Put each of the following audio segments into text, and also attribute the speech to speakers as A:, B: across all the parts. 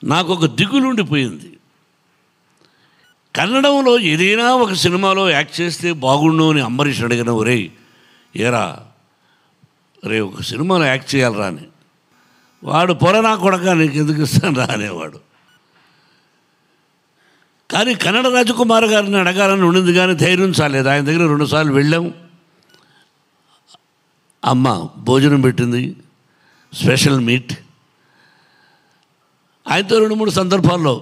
A: నాకు ఒక దిగులుండిపోయింది. కన్నడంలో ఏదైనా ఒక సినిమాలో యాక్ట్ చేస్తే బాగుండు అని అంబరీష్ అడిగిన, ఒరే ఏరా రే ఒక సినిమాలో యాక్ట్ చేయాలరా అని. వాడు పొరనా కొడక నీకు ఎందుకు ఇస్తాను రా అనేవాడు. కానీ కన్నడ రాజకుమార్ గారిని అడగాలని ఉండింది, కానీ ధైర్యం చాలేదు. ఆయన దగ్గర 2 సార్లు వెళ్ళాం. అమ్మ భోజనం పెట్టింది, స్పెషల్ మీట్. ఆయనతో 2-3 సందర్భాల్లో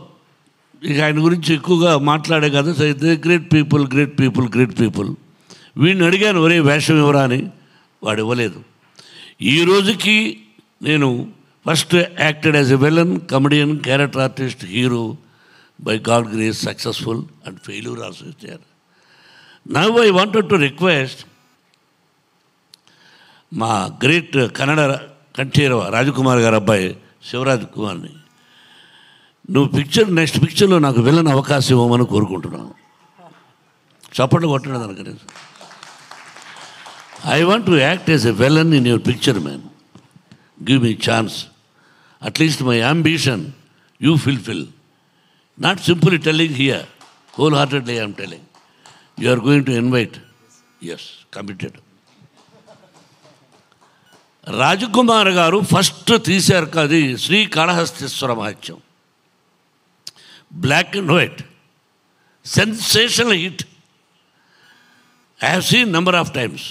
A: ఇక ఆయన గురించి ఎక్కువగా మాట్లాడే కదా, great people great people great people. వీడిని అడిగాను, ఒరే వేషం ఇవ్వరా అని. వాడు ఇవ్వలేదు. ఈ రోజుకి నేను first acted as a villain, comedian, character artist, hero, by God grace successful and failure also ఇచ్చారు. Now I wanted to request మా గ్రేట్ కన్నడ కంఠీరవ రాజకుమార్ గారు అబ్బాయి శివరాజ్ కుమార్ని, నువ్వు నెక్స్ట్ పిక్చర్లో నాకు విలన్ అవకాశం ఇవ్వమని కోరుకుంటున్నాను. చప్పట్లు కొట్టండి దానికి. I want to act as a villain in your picture man. Give me chance. At least my ambition you fulfil. Not simply telling here, whole heartedly I'm telling. You are going to invite. Yes, committed. Rajkumar గారు first తీశారు అది Srikalahasteeswara Mahatyam. Black and white, sensational hit. I have seen number of times,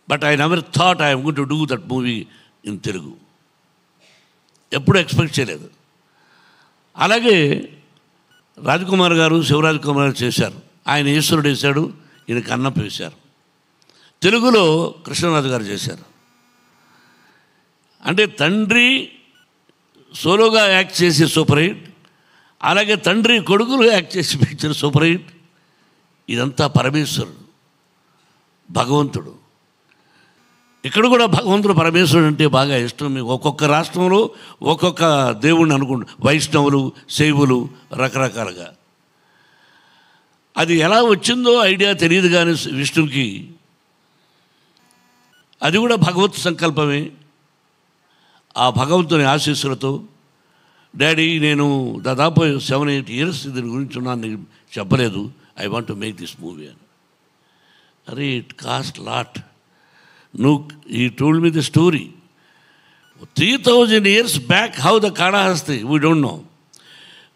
A: but I never thought I am going to do that movie in Telugu. ఎప్పుడు expect చేయలేదు. అలాగే రాజకుమార్ గారు శివరాజ్ కుమార్ చేశారు. ఆయన ఈశ్వరుడు వేశాడు, ఈయన కన్నప్ప వేశారు. తెలుగులో కృష్ణరాజు గారు చేశారు. అంటే తండ్రి సోలోగా యాక్ట్ చేసి సూపర్ హిట్, అలాగే తండ్రి కొడుకులు యాక్ట్ చేసి పిక్చర్ సూపర్ హిట్. ఇదంతా పరమేశ్వరుడు, భగవంతుడు. ఇక్కడ కూడా భగవంతుడు పరమేశ్వరుడు అంటే బాగా ఇష్టం. మీకు ఒక్కొక్క రాష్ట్రంలో ఒక్కొక్క దేవుడిని అనుకుంటు, వైష్ణవులు, శైవులు, రకరకాలుగా. అది ఎలా వచ్చిందో ఐడియా తెలియదు, కానీ విష్ణుకి అది కూడా భగవత్ సంకల్పమే. ఆ భగవంతుని ఆశీస్సులతో డాడీ నేను దాదాపు 7-8 years దీని గురించి ఉన్నాను, నీకు చెప్పలేదు. I want to make this movie అని. అరే it cost lot. He told me the story. 3,000 years back how the Kalahasti, we don't know.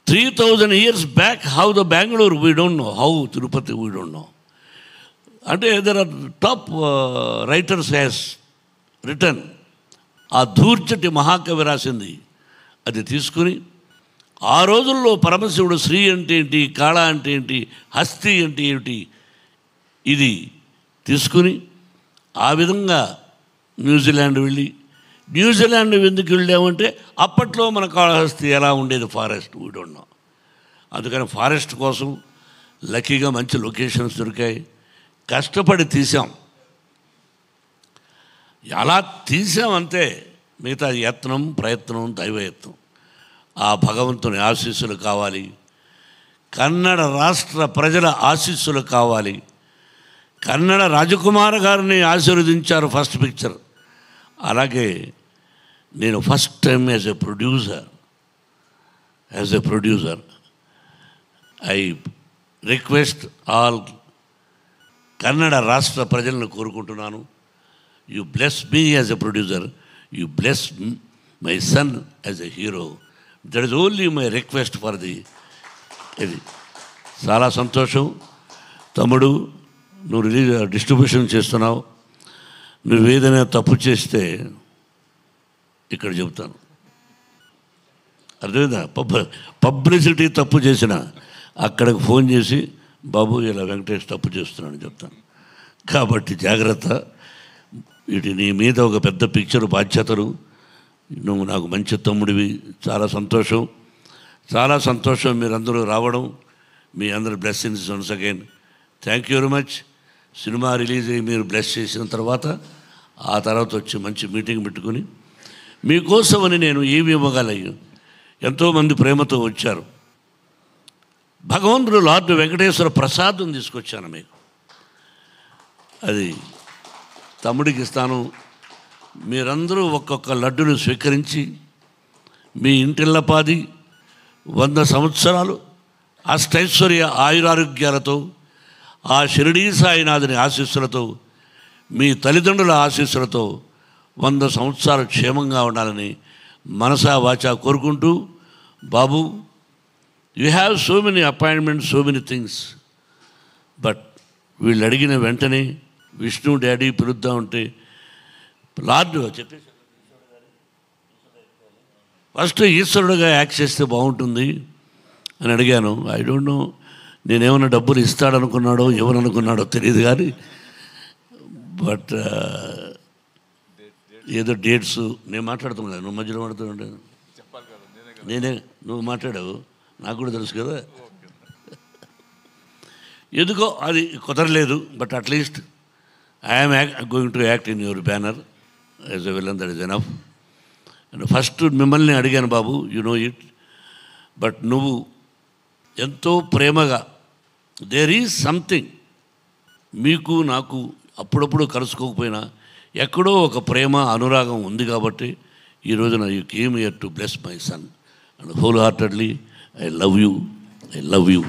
A: 3,000 years back how the Bangalore, we don't know. How Tirupati, we don't know. And there are top writers has written. ఆ ధూర్చటి మహాకవి రాసింది. అది తీసుకుని ఆ రోజుల్లో పరమశివుడు శ్రీ అంటే ఏంటి, కాళ అంటే ఏంటి, హస్తి అంటే ఏమిటి, ఇది తీసుకుని ఆ విధంగా న్యూజిలాండ్ వెళ్ళి, న్యూజిలాండ్ ఎందుకు వెళ్ళామంటే అప్పట్లో మన కాళహస్తి ఎలా ఉండేది, ఫారెస్ట్, వీ డోంట్ నో. అందుకని ఫారెస్ట్ కోసం లక్కీగా మంచి లొకేషన్స్ దొరికాయి. కష్టపడి తీసాం. అలా తీసామంతే. మిగతా యత్నం, ప్రయత్నం, దైవయత్నం. ఆ భగవంతుని ఆశీస్సులు కావాలి, కన్నడ రాష్ట్ర ప్రజల ఆశీస్సులు కావాలి. కన్నడ రాజకుమార్ గారిని ఆశీర్వదించారు ఫస్ట్ పిక్చర్. అలాగే నేను first time as a producer I request all Kannada రాష్ట్ర ప్రజలను కోరుకుంటున్నాను, you bless me as a producer, you bless my son as a hero. That is only my request for the. ఇది చాలా సంతోషం. తమ్ముడు, నువ్వు డిస్ట్రిబ్యూషన్ చేస్తున్నావు. నువ్వు ఏదైనా తప్పు చేస్తే ఇక్కడ చెబుతాను, అర్థమైందా? పబ్లిసిటీ తప్పు చేసిన అక్కడికి ఫోన్ చేసి బాబు ఇలా వెంకటేష్ తప్పు చేస్తున్నాను చెప్తాను. కాబట్టి జాగ్రత్త. ఇటు నీ మీద ఒక పెద్ద పిక్చర్ బాధ్యతలు. నువ్వు నాకు మంచి తమ్ముడివి. చాలా సంతోషం, చాలా సంతోషం మీరందరూ రావడం. మీ అందరి blessings once again. Thank you very much. Cinema release అయ్యి మీరు బ్లెస్ చేసిన తర్వాత ఆ తర్వాత వచ్చి మంచి మీటింగ్ పెట్టుకుని మీకోసమని నేను ఏమి ఇవ్వగలను. ఎంతోమంది ప్రేమతో వచ్చారు. భగవంతుడు లార్డ్ వెంకటేశ్వర ప్రసాదం తీసుకొచ్చాను మీకు. అది తమ్ముడికి ఇస్తాను. మీరందరూ ఒక్కొక్క లడ్డును స్వీకరించి మీ ఇంటిల్లపాది 100 సంవత్సరాలు అష్టైశ్వర్య ఆయురారోగ్యాలతో ఆ షిరిడీ సాయినాథుని ఆశీస్సులతో మీ తల్లిదండ్రుల ఆశీస్సులతో 100 సంవత్సరాలు క్షేమంగా ఉండాలని మనసా వాచా కోరుకుంటూ, బాబు, you have so many appointments, so many things, but వీళ్ళు అడిగిన వెంటనే విష్ణు డాడీ పిలుద్దాం అంటే లార్డ్ చెప్పేసి ఫస్ట్ ఈశ్వరుడుగా యాక్ట్ చేస్తే బాగుంటుంది అని అడిగాను. ఐ డోంట్ నో, నేనేమన్నా డబ్బులు ఇస్తాడనుకున్నాడో ఎవరనుకున్నాడో తెలియదు కానీ, బట్ ఏదో డేట్స్ నేను మాట్లాడుతున్నాను కదా, నువ్వు మధ్యలో మాట్లాడుతుంటే నేనే, నువ్వు మాట్లాడావు, నాకు కూడా తెలుసు కదా. ఎందుకో అది కుదరలేదు, but at least I'm going to act in your banner as a villain, that is enough. And first మిమ్మల్ని అడిగాను, బాబు, యు నో ఇట్, బట్ నువ్వు ఎంతో ప్రేమగా, దేర్ ఈజ్ సంథింగ్, మీకు నాకు అప్పుడప్పుడు కలుసుకోకపోయినా ఎక్కడో ఒక ప్రేమ అనురాగం ఉంది కాబట్టి ఈ రోజున you came here to bless my son, and whole heartedly I love you.